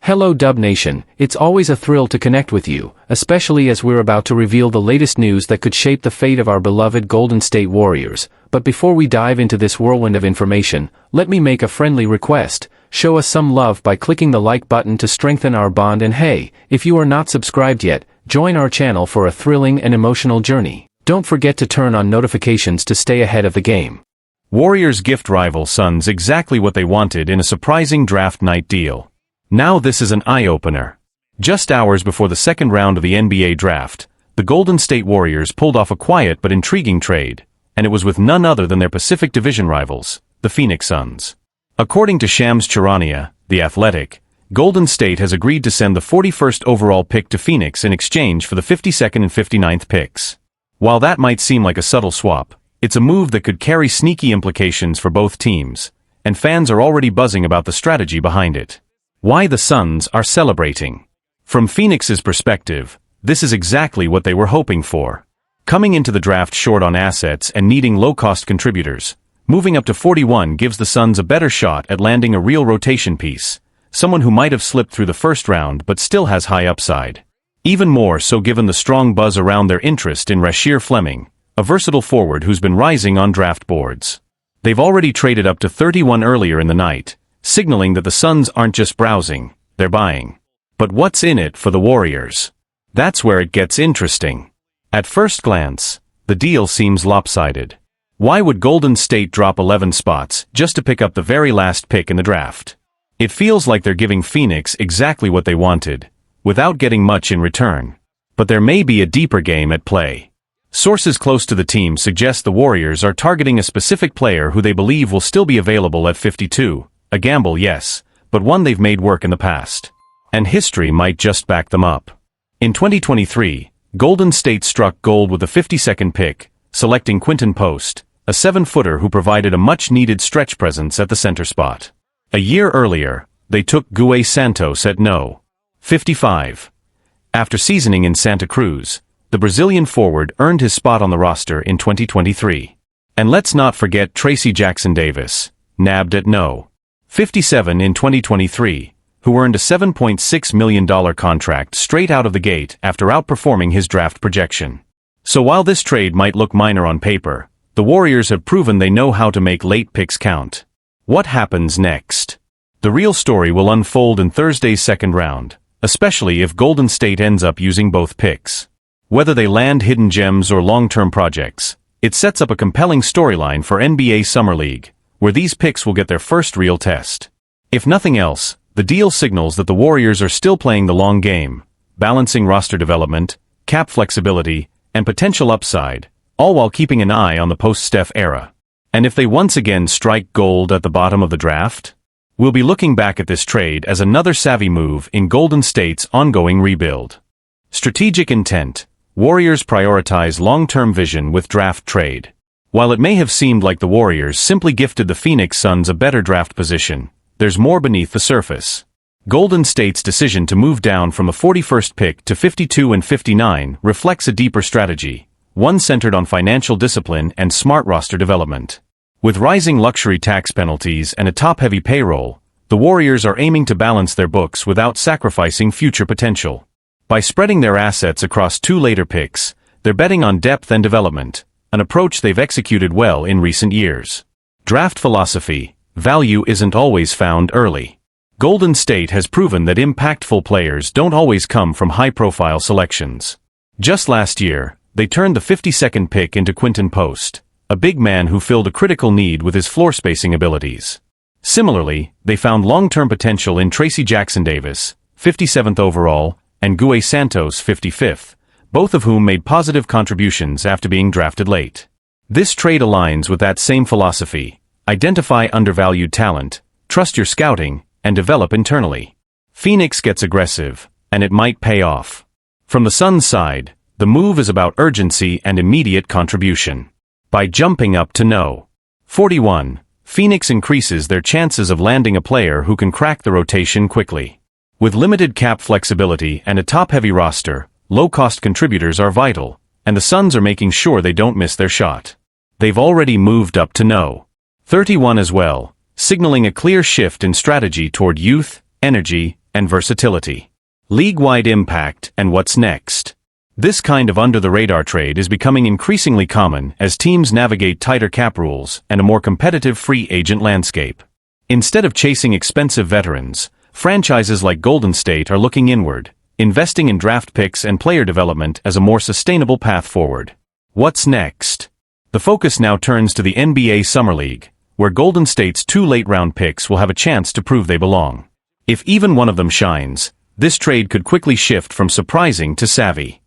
Hello Dub Nation, it's always a thrill to connect with you, especially as we're about to reveal the latest news that could shape the fate of our beloved Golden State Warriors. But before we dive into this whirlwind of information, let me make a friendly request. Show us some love by clicking the like button to strengthen our bond, and hey, if you are not subscribed yet, join our channel for a thrilling and emotional journey. Don't forget to turn on notifications to stay ahead of the game. Warriors gift rival Suns exactly what they wanted in a surprising draft night deal. Now this is an eye-opener. Just hours before the second round of the NBA draft, the Golden State Warriors pulled off a quiet but intriguing trade, and it was with none other than their Pacific Division rivals, the Phoenix Suns. According to Shams Charania, The Athletic, Golden State has agreed to send the 41st overall pick to Phoenix in exchange for the 52nd and 59th picks. While that might seem like a subtle swap, it's a move that could carry sneaky implications for both teams, and fans are already buzzing about the strategy behind it. Why the Suns are celebrating. From Phoenix's perspective, this is exactly what they were hoping for. Coming into the draft short on assets and needing low-cost contributors, moving up to 41 gives the Suns a better shot at landing a real rotation piece, someone who might have slipped through the first round but still has high upside. Even more so given the strong buzz around their interest in Rasheer Fleming, a versatile forward who's been rising on draft boards. They've already traded up to 31 earlier in the night, signaling that the Suns aren't just browsing, they're buying. But what's in it for the Warriors? That's where it gets interesting. At first glance, the deal seems lopsided. Why would Golden State drop 11 spots just to pick up the very last pick in the draft? It feels like they're giving Phoenix exactly what they wanted, without getting much in return. But there may be a deeper game at play. Sources close to the team suggest the Warriors are targeting a specific player who they believe will still be available at 52. A gamble, yes, but one they've made work in the past. And history might just back them up. In 2023, Golden State struck gold with the 52nd pick, selecting Quinton Post, a 7-footer who provided a much-needed stretch presence at the center spot. A year earlier, they took Gueye Santos at No. 55. After seasoning in Santa Cruz, the Brazilian forward earned his spot on the roster in 2023. And let's not forget Tracy Jackson-Davis, nabbed at No. 57 in 2023, who earned a $7.6 million contract straight out of the gate after outperforming his draft projection. So while this trade might look minor on paper, the Warriors have proven they know how to make late picks count. What happens next? The real story will unfold in Thursday's second round, especially if Golden State ends up using both picks. Whether they land hidden gems or long-term projects, it sets up a compelling storyline for NBA Summer League, where these picks will get their first real test. If nothing else, the deal signals that the Warriors are still playing the long game, balancing roster development, cap flexibility, and potential upside, all while keeping an eye on the post-Steph era. And if they once again strike gold at the bottom of the draft, we'll be looking back at this trade as another savvy move in Golden State's ongoing rebuild. Strategic intent. Warriors prioritize long-term vision with draft trade. While it may have seemed like the Warriors simply gifted the Phoenix Suns a better draft position, there's more beneath the surface. Golden State's decision to move down from the 41st pick to 52 and 59 reflects a deeper strategy, one centered on financial discipline and smart roster development. With rising luxury tax penalties and a top-heavy payroll, the Warriors are aiming to balance their books without sacrificing future potential. By spreading their assets across 2 later picks, they're betting on depth and development, an approach they've executed well in recent years. Draft philosophy. Value isn't always found early. Golden State has proven that impactful players don't always come from high-profile selections. Just last year, they turned the 52nd pick into Quinton Post, a big man who filled a critical need with his floor-spacing abilities. Similarly, they found long-term potential in Tracy Jackson-Davis, 57th overall, and Gueye Santos, 55th, both of whom made positive contributions after being drafted late. This trade aligns with that same philosophy: identify undervalued talent, trust your scouting, and develop internally. Phoenix gets aggressive, and it might pay off. From the Suns' side, the move is about urgency and immediate contribution. By jumping up to No. 41, Phoenix increases their chances of landing a player who can crack the rotation quickly. With limited cap flexibility and a top-heavy roster, low-cost contributors are vital, and the Suns are making sure they don't miss their shot. They've already moved up to No. 31 as well, signaling a clear shift in strategy toward youth, energy, and versatility. League-wide impact and what's next. This kind of under-the-radar trade is becoming increasingly common as teams navigate tighter cap rules and a more competitive free agent landscape. Instead of chasing expensive veterans, franchises like Golden State are looking inward, investing in draft picks and player development as a more sustainable path forward. What's next? The focus now turns to the NBA Summer League, where Golden State's 2 late-round picks will have a chance to prove they belong. If even one of them shines, this trade could quickly shift from surprising to savvy.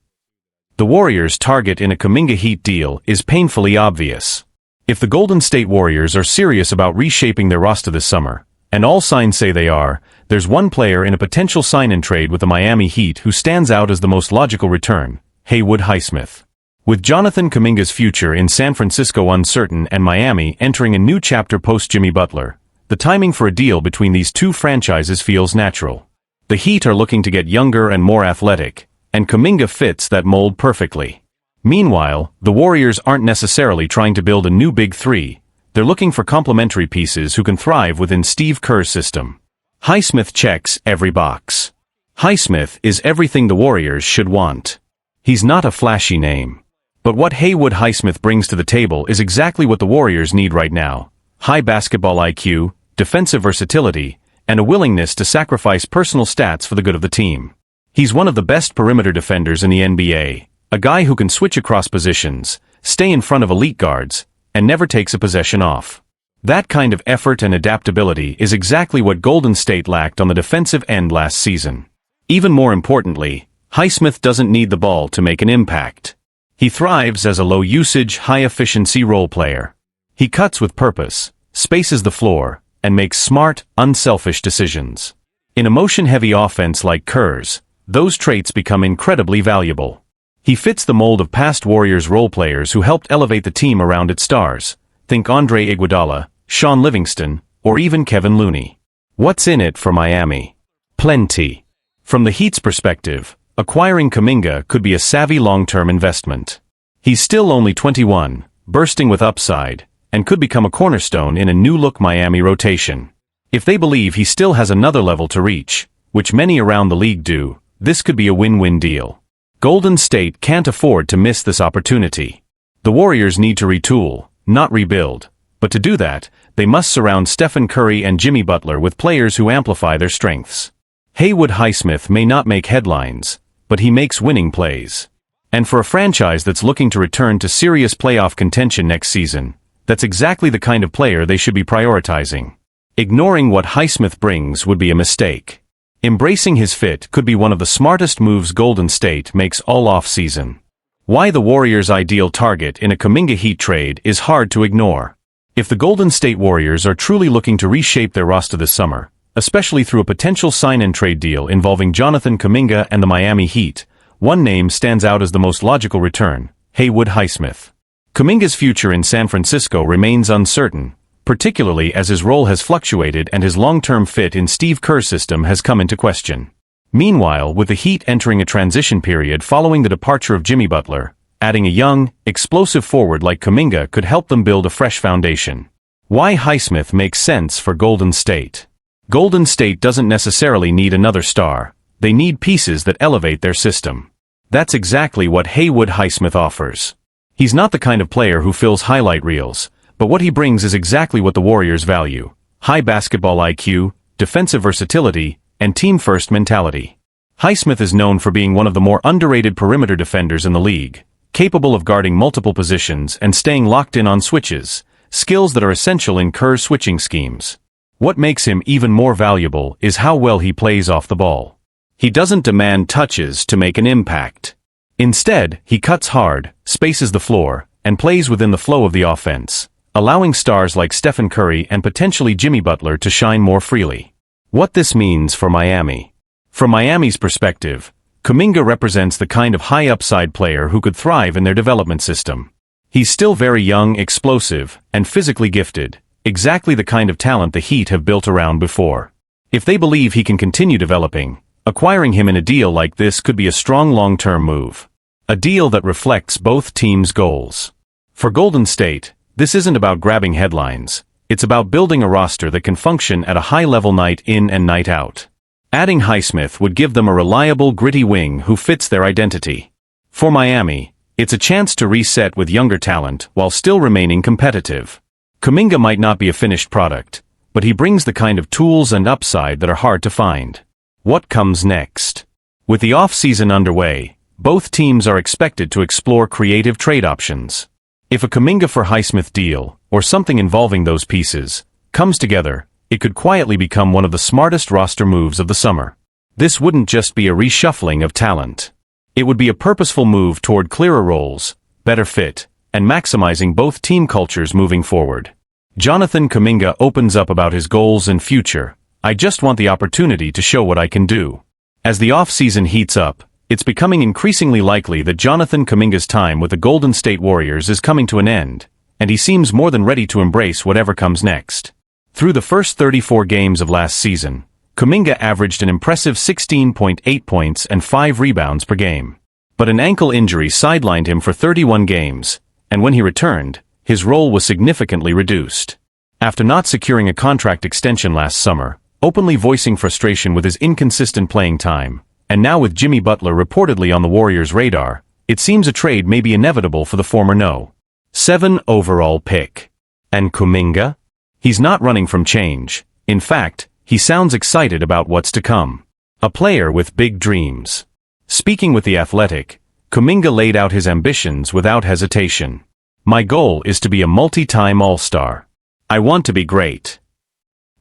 The Warriors' target in a Kaminga Heat deal is painfully obvious. If the Golden State Warriors are serious about reshaping their roster this summer, and all signs say they are, there's one player in a potential sign-and trade with the Miami Heat who stands out as the most logical return: Haywood Heismith. With Jonathan Kaminga's future in San Francisco uncertain and Miami entering a new chapter post-Jimmy Butler, the timing for a deal between these two franchises feels natural. The Heat are looking to get younger and more athletic, and Kaminga fits that mold perfectly. Meanwhile, the Warriors aren't necessarily trying to build a new big three. They're looking for complementary pieces who can thrive within Steve Kerr's system. Heismith checks every box. Heismith is everything the Warriors should want. He's not a flashy name. But what Haywood Heismith brings to the table is exactly what the Warriors need right now: high basketball IQ, defensive versatility, and a willingness to sacrifice personal stats for the good of the team. He's one of the best perimeter defenders in the NBA, a guy who can switch across positions, stay in front of elite guards, and never takes a possession off. That kind of effort and adaptability is exactly what Golden State lacked on the defensive end last season. Even more importantly, Heismith doesn't need the ball to make an impact. He thrives as a low-usage, high-efficiency role player. He cuts with purpose, spaces the floor, and makes smart, unselfish decisions. In a motion-heavy offense like Kerr's, those traits become incredibly valuable. He fits the mold of past Warriors role players who helped elevate the team around its stars. Think Andre Iguodala, Sean Livingston, or even Kevin Looney. What's in it for Miami? Plenty. From the Heat's perspective, acquiring Kaminga could be a savvy long-term investment. He's still only 21, bursting with upside, and could become a cornerstone in a new-look Miami rotation. If they believe he still has another level to reach, which many around the league do, this could be a win-win deal. Golden State can't afford to miss this opportunity. The Warriors need to retool, not rebuild, but to do that, they must surround Stephen Curry and Jimmy Butler with players who amplify their strengths. Haywood Heismith may not make headlines, but he makes winning plays. And for a franchise that's looking to return to serious playoff contention next season, that's exactly the kind of player they should be prioritizing. Ignoring what Heismith brings would be a mistake. Embracing his fit could be one of the smartest moves Golden State makes all off-season. Why the Warriors' ideal target in a Kaminga Heat trade is hard to ignore. If the Golden State Warriors are truly looking to reshape their roster this summer, especially through a potential sign-and-trade deal involving Jonathan Kaminga and the Miami Heat, one name stands out as the most logical return: Haywood Heismith. Kaminga's future in San Francisco remains uncertain, particularly as his role has fluctuated and his long-term fit in Steve Kerr's system has come into question. Meanwhile, with the Heat entering a transition period following the departure of Jimmy Butler, adding a young, explosive forward like Kaminga could help them build a fresh foundation. Why Heismith makes sense for Golden State. Golden State doesn't necessarily need another star, they need pieces that elevate their system. That's exactly what Haywood Heismith offers. He's not the kind of player who fills highlight reels, but what he brings is exactly what the Warriors value: high basketball IQ, defensive versatility, and team-first mentality. Heismith is known for being one of the more underrated perimeter defenders in the league, capable of guarding multiple positions and staying locked in on switches, skills that are essential in Kerr's switching schemes. What makes him even more valuable is how well he plays off the ball. He doesn't demand touches to make an impact. Instead, he cuts hard, spaces the floor, and plays within the flow of the offense, allowing stars like Stephen Curry and potentially Jimmy Butler to shine more freely. What this means for Miami. From Miami's perspective, Kaminga represents the kind of high-upside player who could thrive in their development system. He's still very young, explosive, and physically gifted, exactly the kind of talent the Heat have built around before. If they believe he can continue developing, acquiring him in a deal like this could be a strong long-term move. A deal that reflects both teams' goals. For Golden State, this isn't about grabbing headlines, it's about building a roster that can function at a high level night in and night out. Adding Highsmith would give them a reliable, gritty wing who fits their identity. For Miami, it's a chance to reset with younger talent while still remaining competitive. Kaminga might not be a finished product, but he brings the kind of tools and upside that are hard to find. What comes next? With the off-season underway, both teams are expected to explore creative trade options. If a Kaminga for Highsmith deal, or something involving those pieces, comes together, it could quietly become one of the smartest roster moves of the summer. This wouldn't just be a reshuffling of talent. It would be a purposeful move toward clearer roles, better fit, and maximizing both team cultures moving forward. Jonathan Kaminga opens up about his goals and future. "I just want the opportunity to show what I can do." As the off-season heats up, it's becoming increasingly likely that Jonathan Kaminga's time with the Golden State Warriors is coming to an end, and he seems more than ready to embrace whatever comes next. Through the first 34 games of last season, Kaminga averaged an impressive 16.8 points and 5 rebounds per game. But an ankle injury sidelined him for 31 games, and when he returned, his role was significantly reduced. After not securing a contract extension last summer, openly voicing frustration with his inconsistent playing time, and now with Jimmy Butler reportedly on the Warriors' radar, it seems a trade may be inevitable for the former No. 7 overall pick. And Kaminga? He's not running from change. In fact, he sounds excited about what's to come. A player with big dreams. Speaking with The Athletic, Kaminga laid out his ambitions without hesitation. "My goal is to be a multi-time All-Star. I want to be great."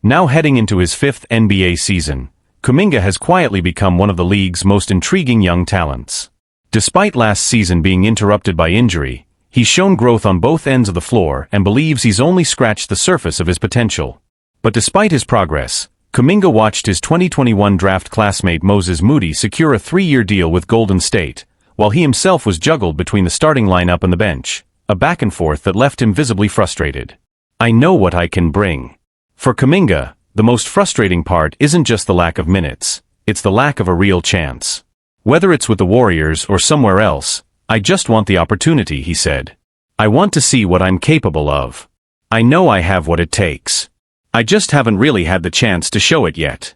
Now heading into his 5th NBA season, Kaminga has quietly become one of the league's most intriguing young talents. Despite last season being interrupted by injury, he's shown growth on both ends of the floor and believes he's only scratched the surface of his potential. But despite his progress, Kaminga watched his 2021 draft classmate Moses Moody secure a 3-year deal with Golden State, while he himself was juggled between the starting lineup and the bench, a back and forth that left him visibly frustrated. "I know what I can bring." For Kaminga, the most frustrating part isn't just the lack of minutes, it's the lack of a real chance. "Whether it's with the Warriors or somewhere else, I just want the opportunity," he said. "I want to see what I'm capable of. I know I have what it takes. I just haven't really had the chance to show it yet."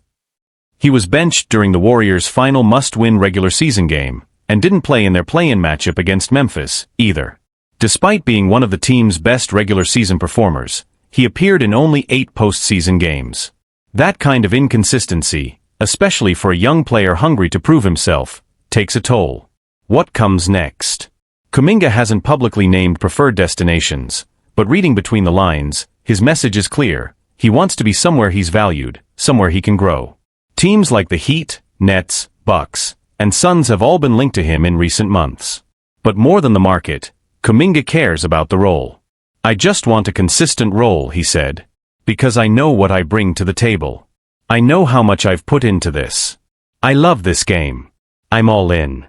He was benched during the Warriors' final must-win regular season game, and didn't play in their play-in matchup against Memphis, either. Despite being one of the team's best regular season performers, he appeared in only 8 postseason games. That kind of inconsistency, especially for a young player hungry to prove himself, takes a toll. What comes next? Kaminga hasn't publicly named preferred destinations, but reading between the lines, his message is clear. He wants to be somewhere he's valued, somewhere he can grow. Teams like the Heat, Nets, Bucks, and Suns have all been linked to him in recent months. But more than the market, Kaminga cares about the role. "I just want a consistent role," he said, "because I know what I bring to the table. I know how much I've put into this. I love this game. I'm all in."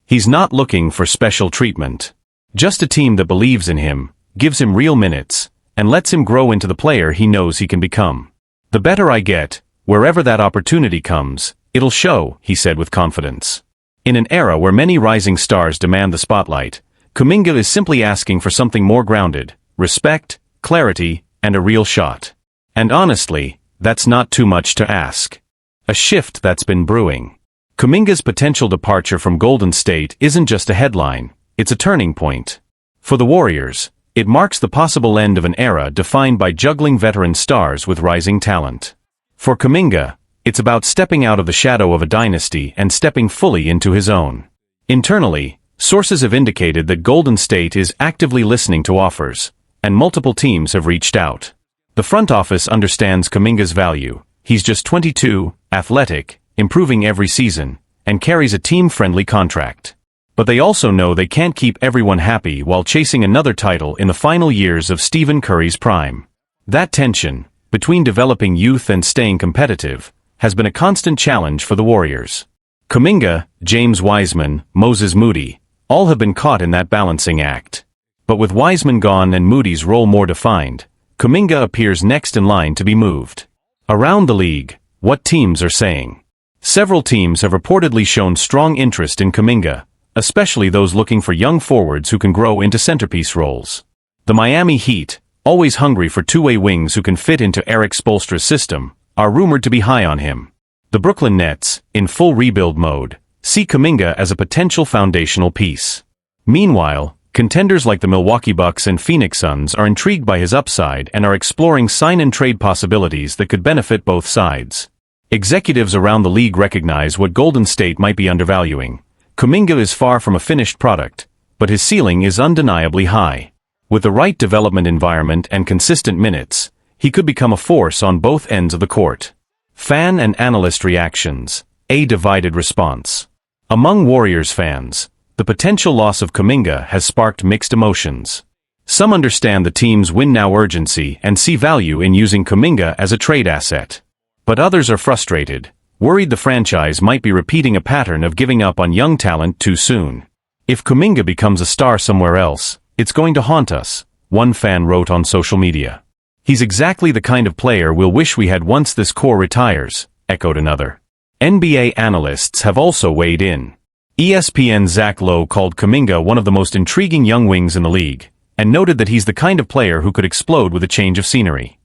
He's not looking for special treatment. Just a team that believes in him, gives him real minutes, and lets him grow into the player he knows he can become. "The better I get, wherever that opportunity comes, it'll show," he said with confidence. In an era where many rising stars demand the spotlight, Kaminga is simply asking for something more grounded, respect, clarity, and a real shot. And honestly, that's not too much to ask. A shift that's been brewing. Kaminga's potential departure from Golden State isn't just a headline, it's a turning point. For the Warriors, it marks the possible end of an era defined by juggling veteran stars with rising talent. For Kaminga, it's about stepping out of the shadow of a dynasty and stepping fully into his own. Internally, sources have indicated that Golden State is actively listening to offers, and multiple teams have reached out. The front office understands Kaminga's value. He's just 22, athletic, improving every season, and carries a team-friendly contract. But they also know they can't keep everyone happy while chasing another title in the final years of Stephen Curry's prime. That tension, between developing youth and staying competitive, has been a constant challenge for the Warriors. Kaminga, James Wiseman, Moses Moody, all have been caught in that balancing act. But with Wiseman gone and Moody's role more defined, Kaminga appears next in line to be moved. Around the league, what teams are saying? Several teams have reportedly shown strong interest in Kaminga, especially those looking for young forwards who can grow into centerpiece roles. The Miami Heat, always hungry for two-way wings who can fit into Eric Spoelstra's system, are rumored to be high on him. The Brooklyn Nets, in full rebuild mode, see Kaminga as a potential foundational piece. Meanwhile, contenders like the Milwaukee Bucks and Phoenix Suns are intrigued by his upside and are exploring sign-and-trade possibilities that could benefit both sides. Executives around the league recognize what Golden State might be undervaluing. Kaminga is far from a finished product, but his ceiling is undeniably high. With the right development environment and consistent minutes, he could become a force on both ends of the court. Fan and analyst reactions. A divided response. Among Warriors fans, the potential loss of Kaminga has sparked mixed emotions. Some understand the team's win-now urgency and see value in using Kaminga as a trade asset. But others are frustrated, worried the franchise might be repeating a pattern of giving up on young talent too soon. If Kaminga becomes a star somewhere else, it's going to haunt us, one fan wrote on social media. He's exactly the kind of player we'll wish we had once this core retires, echoed another. NBA analysts have also weighed in. ESPN's Zach Lowe called Kaminga one of the most intriguing young wings in the league, and noted that he's the kind of player who could explode with a change of scenery.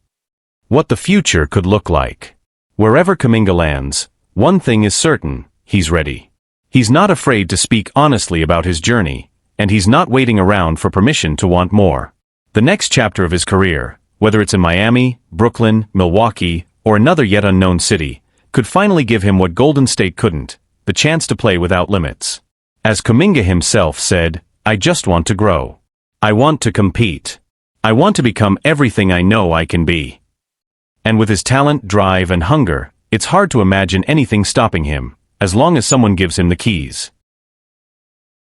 What the future could look like. Wherever Kaminga lands, one thing is certain, he's ready. He's not afraid to speak honestly about his journey, and he's not waiting around for permission to want more. The next chapter of his career, whether it's in Miami, Brooklyn, Milwaukee, or another yet unknown city, could finally give him what Golden State couldn't, the chance to play without limits. As Kaminga himself said, "I just want to grow. I want to compete. I want to become everything I know I can be." And with his talent, drive, and hunger, it's hard to imagine anything stopping him, as long as someone gives him the keys.